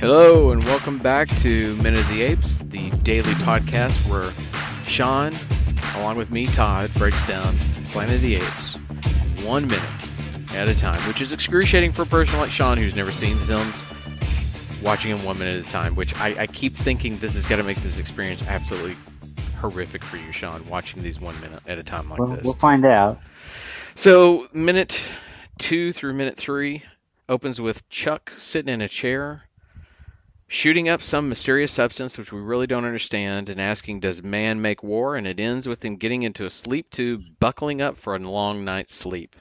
Hello and welcome back to Minute-of-the-Apes, the daily podcast where Sean, along with me, Todd, breaks down Planet-of-the-Apes 1 minute at a time, which is excruciating for a person like Sean who's never seen the films, watching them 1 minute at a time, which I keep thinking this is going to make this experience absolutely horrific for you, Sean, watching these 1 minute at a time like this. We'll find out. So, minute 2 through minute 3 opens with Chuck sitting in a chair, shooting up some mysterious substance which we really don't understand, and asking, does man make war? And it ends with him getting into a sleep tube, buckling up for a long night's sleep.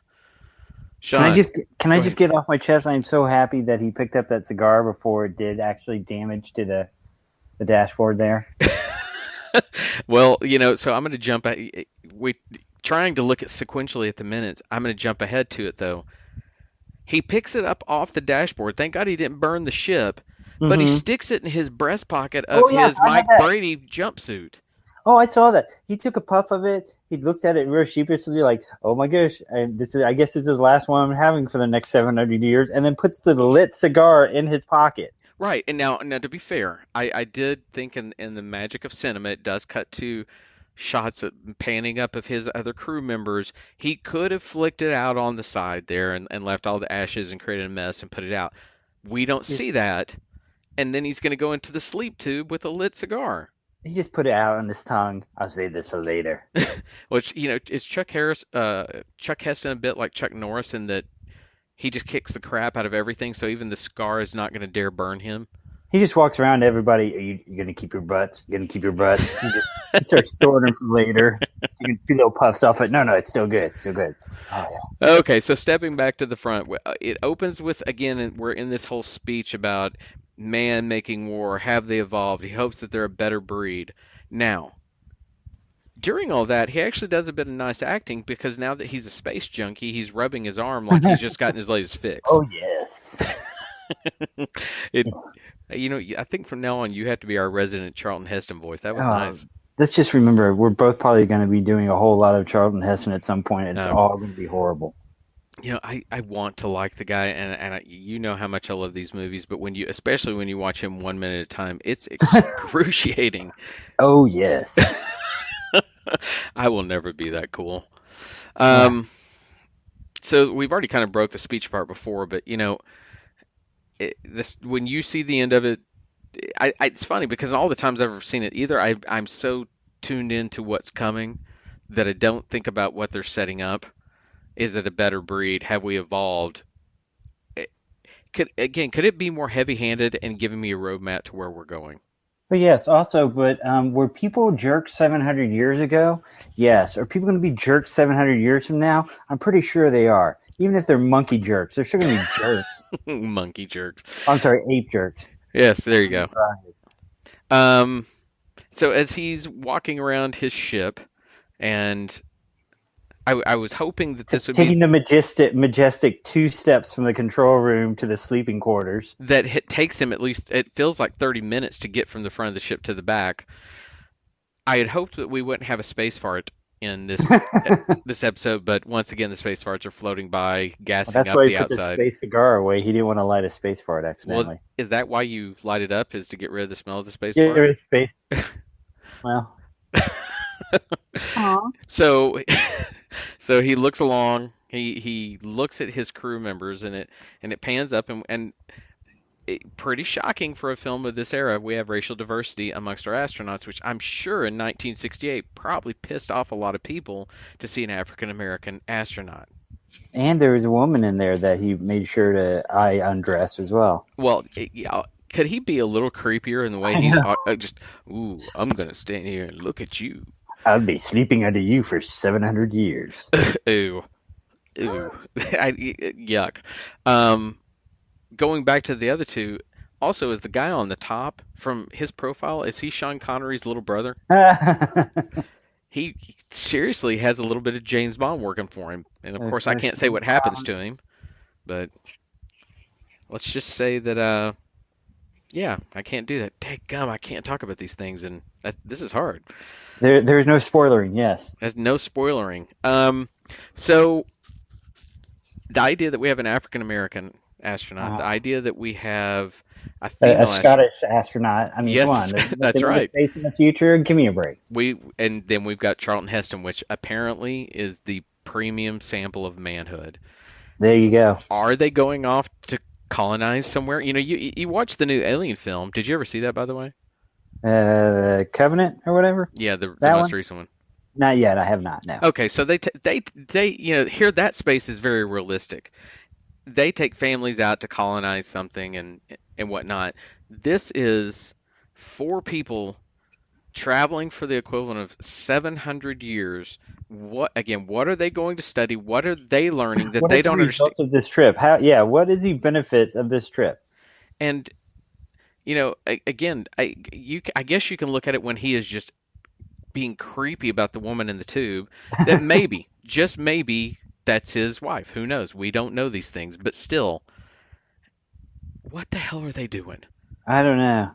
Sean, can I just get off my chest? I'm so happy that he picked up that cigar before it did actually damage to the dashboard there. Well, so I'm going to jump at we trying to look at sequentially at the minutes. I'm going to jump ahead to it though. He picks it up off the dashboard. Thank God he didn't burn the ship. But he sticks it in his breast pocket of his Mike Brady jumpsuit. Oh, I saw that. He took a puff of it. He looks at it real sheepishly like, oh my gosh, I guess this is the last one I'm having for the next 700 years, and then puts the lit cigar in his pocket. Right. And now to be fair, I did think in the magic of cinema, it does cut to shots of panning up of his other crew members. He could have flicked it out on the side there and left all the ashes and created a mess and put it out. We don't see that. And then he's going to go into the sleep tube with a lit cigar. He just put it out on his tongue. I'll save this for later. Which, is Chuck Heston a bit like Chuck Norris in that he just kicks the crap out of everything, so even the cigar is not going to dare burn him? He just walks around to everybody. Are you going to keep your butts? You going to keep your butts? He starts storing them for later. You can do little puffs off it. No, it's still good. It's still good. Oh, yeah. Okay, so stepping back to the front, it opens with, again, we're in this whole speech about man making war. Have they evolved? He hopes that they're a better breed. Now, during all that, he actually does a bit of nice acting because now that he's a space junkie, he's rubbing his arm like he's just gotten his latest fix. Oh, yes. I think from now on you have to be our resident Charlton-Heston voice. That was nice. Let's just remember, we're both probably going to be doing a whole lot of Charlton-Heston at some point, and it's all going to be horrible. I want to like the guy, and you know how much I love these movies, but especially when you watch him 1 minute at a time, it's excruciating. Oh, yes. I will never be that cool. So we've already kind of broke the speech part before, but when you see the end of it, it's funny because all the times I've ever seen it, either I'm so tuned into what's coming that I don't think about what they're setting up. Is it a better breed? Have we evolved? Could it be more heavy-handed and giving me a roadmap to where we're going? But yes, also, were people jerks 700 years ago? Yes. Are people going to be jerks 700 years from now? I'm pretty sure they are. Even if they're monkey jerks, they're still going to be jerks. Monkey jerks. I'm sorry, ape jerks. Yes, there you go. So as he's walking around his ship, and I was hoping that this would taking the majestic 2 steps from the control room to the sleeping quarters. That takes him at least, it feels like 30 minutes to get from the front of the ship to the back. I had hoped that we wouldn't have a space fart in this this episode, but once again, the space farts are floating by, gassing up the outside. That's why he put the space cigar away. He didn't want to light a space fart accidentally. Well, is that why you light it up? Is to get rid of the smell of the space fart? Rid of space. Well. So he looks along. He looks at his crew members, and it pans up, and pretty shocking for a film of this era. We have racial diversity amongst our astronauts, which I'm sure in 1968 probably pissed off a lot of people to see an African American astronaut. And there was a woman in there that he made sure to undress as well. Well, could he be a little creepier in the way he's just? Ooh, I'm gonna stand here and look at you. I'll be sleeping under you for 700 years. Ew. Yuck. Going back to the other two, also, is the guy on the top from his profile, is he Sean Connery's little brother? He seriously has a little bit of James Bond working for him. And, of course, I can't say what happens to him. But let's just say that, I can't do that. Dadgum, I can't talk about these things, and this is hard. There's no spoilering, yes. There's no spoilering. So the idea that we have an African-American astronaut, the idea that we have A A female Scottish astronaut. I mean, come Yes, on. There's that's nothing like right. space in the future. Give me a break. And then we've got Charlton Heston, which apparently is the premium sample of manhood. There you go. Are they going off to colonize somewhere? You watch the new Alien film. Did you ever see that, by the way? The Covenant or whatever. Yeah, the That most one? recent one. Not yet. I have not. No. Okay, so they here that space is very realistic. They take families out to colonize something and whatnot. This is four people traveling for the equivalent of 700 years. What are they going to study? What are they learning that What they is the don't understand? result of this trip? How? Yeah. What is the benefits of this trip? And again, I guess you can look at it when he is just being creepy about the woman in the tube. That maybe, just maybe, that's his wife. Who knows? We don't know these things, but still, what the hell are they doing? I don't know.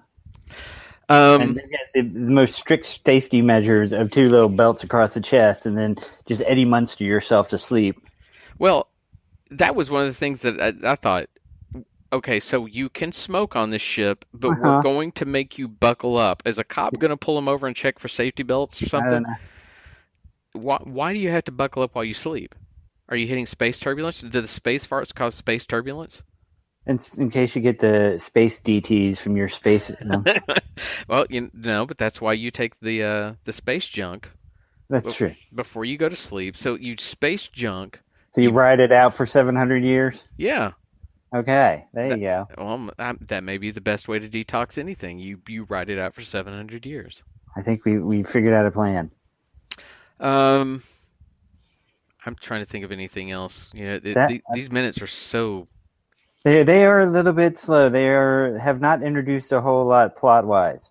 And they got the most strict safety measures of two little belts across the chest, and then just Eddie Munster yourself to sleep. Well, that was one of the things that I thought. Okay, so you can smoke on this ship, but we're going to make you buckle up. Is a cop going to pull him over and check for safety belts or I something? don't know. Why do you have to buckle up while you sleep? Are you hitting space turbulence? Do the space farts cause space turbulence? In case you get the space DTs from your space. Well, but that's why you take the space junk. That's true. Before you go to sleep. So you space junk. So you ride it out for 700 years? Yeah. Okay, there you go. Well, that may be the best way to detox anything. You ride it out for 700 years. I think we figured out a plan. I'm trying to think of anything else. These minutes are so. They are a little bit slow. Have not introduced a whole lot plot wise.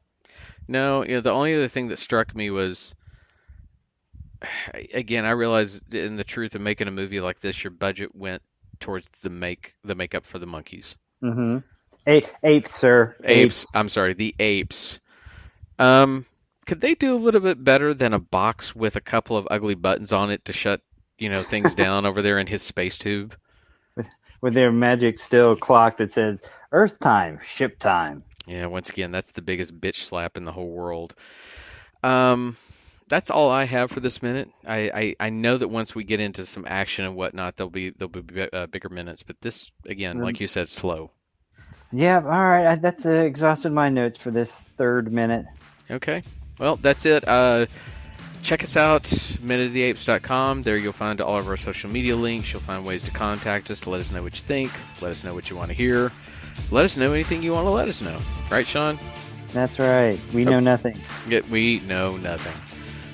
No, the only other thing that struck me was, again, I realized in the truth of making a movie like this, your budget went towards the makeup for the monkeys. Mm-hmm. Apes, sir. Apes. I'm sorry, the apes. Could they do a little bit better than a box with a couple of ugly buttons on it to shut, things down over there in his space tube? With their magic still clock that says Earth time, ship time. Yeah, once again, that's the biggest bitch slap in the whole world. That's all I have for this minute. I know that once we get into some action and whatnot, there'll be bigger minutes. But this, again, like you said, slow. Yeah, all right. That's exhausted my notes for this third minute. Okay. Well, that's it. Check us out, minute-of-the-apes.com. There you'll find all of our social media links. You'll find ways to contact us. Let us know what you think. Let us know what you want to hear. Let us know anything you want to let us know. Right, Sean? That's right. We know nothing. Yeah, we know nothing.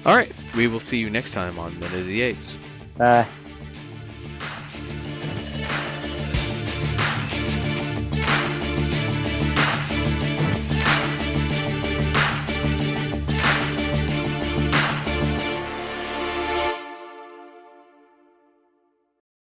All right. We will see you next time on Minute of the Apes. Bye.